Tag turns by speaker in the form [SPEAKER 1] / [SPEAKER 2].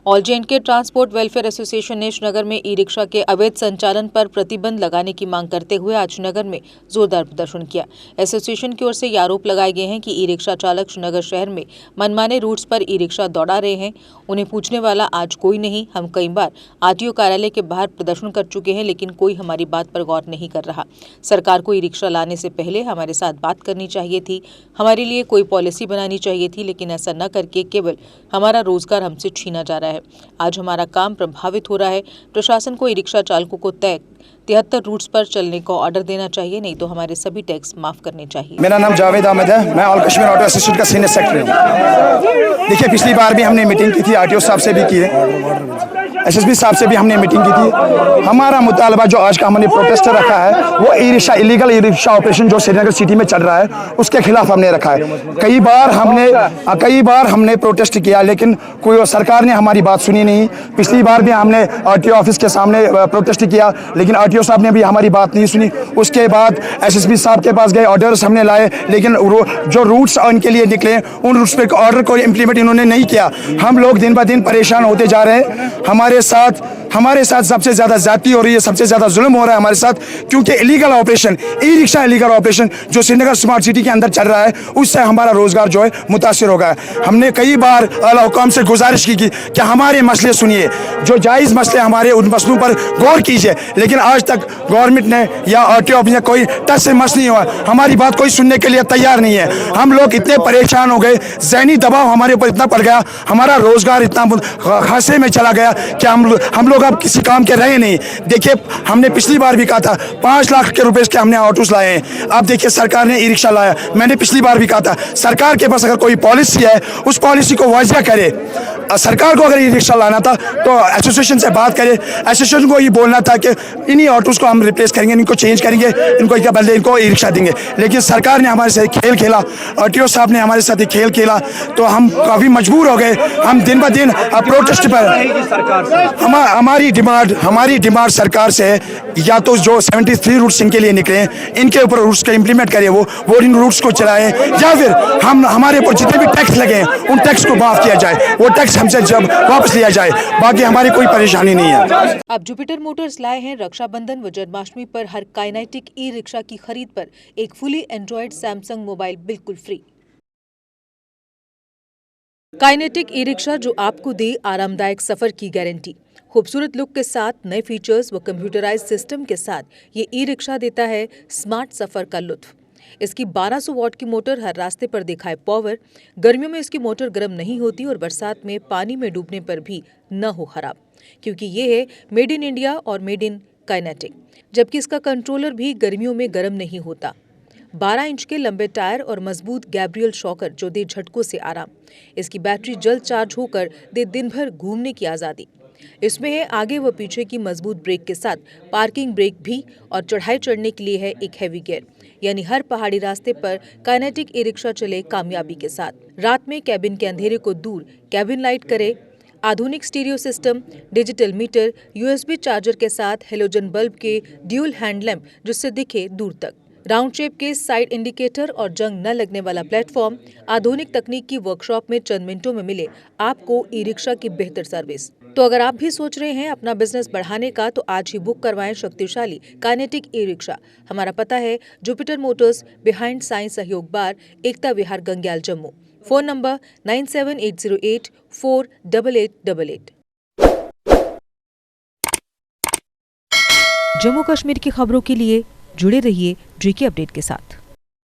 [SPEAKER 1] All जे&के transport welfare association ने श्रीनगर में e rickshaw के अवैध संचालन पर प्रतिबंध लगाने की मांग करते हुए आज श्रीनगर में जोरदार प्रदर्शन किया। एसोसिएशन की ओर से ये आरोप लगाए गए हैं कि ई रिक्शा चालक श्रीनगर शहर में मनमाने रूट्स पर ई रिक्शा दौड़ा रहे हैं। उन्हें पूछने वाला आज कोई नहीं। हम कई बार आरटीओ कार्यालय के बाहर प्रदर्शन कर चुके हैं, लेकिन कोई हमारी बात पर गौर नहीं कर रहा। सरकार को ई रिक्शा लाने से पहले हमारे साथ बात करनी चाहिए थी, हमारे लिए कोई पॉलिसी बनानी चाहिए थी, लेकिन ऐसा न करके केवल हमारा रोजगार हमसे छीना जा रहा है। आज हमारा काम प्रभावित हो रहा है। प्रशासन को ई रिक्शा चालकों को तय 73 रूट्स पर चलने को ऑर्डर देना चाहिए, नहीं तो हमारे सभी टैक्स माफ करने चाहिए।
[SPEAKER 2] मेरा नाम जावेद अहमद है, मैं ऑल कश्मीर ऑटो एसोसिएशन का सीनियर सेक्रेटरी हूँ। देखिए, पिछली बार भी हमने मीटिंग की थी, आरटीओ साहब से भी की है, एसएसपी साहब से भी हमने मीटिंग की थी। हमारा मुतालबा जो आज का हमने प्रोटेस्ट रखा है वो e rickshaw illegal e rickshaw operation जो श्रीनगर सिटी में चल रहा है उसके खिलाफ हमने रखा है। कई बार हमने प्रोटेस्ट किया, लेकिन कोई सरकार ने हमारी बात सुनी नहीं। पिछली बार भी हमने आरटीओ ऑफिस के सामने प्रोटेस्ट किया, लेकिन आरटीओ साहब ने भी हमारी बात नहीं सुनी। उसके बाद एसएसपी साहब के पास गए, ऑर्डर्स हमने लाए, लेकिन जो रूट्स उनके लिए निकले उन रूट्स पे ऑर्डर को इम्प्लीमेंट इन्होंने नहीं किया। हम लोग दिन ब दिन परेशान होते जा रहे हैं। हमारे साथ सबसे ज्यादा ज्यादती हो रही है, सबसे ज्यादा जुल्म हो रहा है हमारे साथ, क्योंकि illegal operation e rickshaw illegal operation जो श्रीनगर स्मार्ट सिटी के अंदर चल रहा है उससे हमारा रोजगार जो है मुतासिर होगा। हमने कई बार आला हुकाम से गुजारिश की कि हमारे मसले सुनिए, जो जायज़ मसले हमारे उन मसलों पर गौर कीजिए, लेकिन आज तक गवर्नमेंट ने या आरटीओ ऑफिस ने कोई टच से मस नहीं हुआ। हमारी बात कोई सुनने के लिए तैयार नहीं है। हम लोग इतने परेशान हो गए, ज़हनी दबाव हमारे ऊपर इतना पड़ गया, हमारा रोजगार इतना खासे में चला गया कि हम लोग अब किसी काम के रहे नहीं। देखिए, हमने पिछली बार भी कहा था 5 लाख के रुपए के हमने ऑटोस लाए हैं। अब देखिए, सरकार ने ई रिक्शा लाया। मैंने पिछली बार भी कहा था सरकार के पास अगर कोई पॉलिसी है उस पॉलिसी को वाजिया करे। सरकार को अगर ई रिक्शा लाना था तो एसोसिएशन से बात करे। एसोसिएशन को ये बोलना था कि इन्हीं ऑटोस को हम रिप्लेस करेंगे, इनको चेंज करेंगे, इनको क्या बदले, इनको ई रिक्शा देंगे। लेकिन सरकार ने हमारे साथ खेल खेला, आरटीओ साहब ने हमारे साथ खेल खेला, तो हम काफ़ी मजबूर हो गए। हम दिन ब दिन प्रोटेस्ट पर हमारी डिमांड सरकार से है, या तो जो 73 रूट्स इनके लिए निकले हैं इनके ऊपर रूट्स को इम्प्लीमेंट करें, वो इन रूट्स को चलाएं, या फिर हमारे ऊपर जितने भी टैक्स लगे हैं उन टैक्स को माफ किया जाए, वो टैक्स हमसे जब वापस लिया जाए। बाकी हमारी कोई परेशानी नहीं है।
[SPEAKER 1] अब जुपिटर मोटर्स लाए हैं रक्षाबंधन व जन्माष्टमी पर हर काइनेटिक ई रिक्शा की खरीद पर एक फुली एंड्रॉयड सैमसंग मोबाइल बिल्कुल फ्री। काइनेटिक ई रिक्शा जो आपको दे आरामदायक सफर की गारंटी। खूबसूरत लुक के साथ, नए फीचर्स व कंप्यूटराइज्ड सिस्टम के साथ ये ई रिक्शा देता है स्मार्ट सफर का लुत्फ। इसकी 1200 वॉट की मोटर हर रास्ते पर दिखाए पावर। गर्मियों में इसकी मोटर गर्म नहीं होती और बरसात में पानी में डूबने पर भी न हो खराब, क्योंकि ये है मेड इन इंडिया और मेड इन काइनेटिक। जबकि इसका कंट्रोलर भी गर्मियों में गर्म नहीं होता। 12 इंच के लंबे टायर और मजबूत गैब्रियल शॉकर जो दे झटकों से आराम। इसकी बैटरी जल्द चार्ज होकर दे दिन भर घूमने की आज़ादी। इसमें है आगे व पीछे की मजबूत ब्रेक के साथ पार्किंग ब्रेक भी, और चढ़ाई चढ़ने के लिए है एक हैवी गियर, यानी हर पहाड़ी रास्ते पर काइनेटिक ई रिक्शा चले कामयाबी के साथ। रात में कैबिन के अंधेरे को दूर कैबिन लाइट करे। आधुनिक stereo system, digital meter, USB charger के साथ हेलोजन बल्ब के ड्यूल हैंड लैंप जिससे दिखे दूर तक, राउंड शेप के साइड इंडिकेटर और जंग न लगने वाला प्लेटफॉर्म। आधुनिक तकनीक की वर्कशॉप में चंद मिनटों में मिले आपको ई रिक्शा की बेहतर सर्विस। तो अगर आप भी सोच रहे हैं अपना बिजनेस बढ़ाने का, तो आज ही बुक करवाएं शक्तिशाली काइनेटिक ई रिक्शा। हमारा पता है जुपिटर मोटर्स, बिहाइंड साइंस सहयोग बार, एकता विहार, गंग्याल, जम्मू। Phone number 9780848888। जम्मू कश्मीर की खबरों के लिए जुड़े रहिए JK अपडेट के साथ।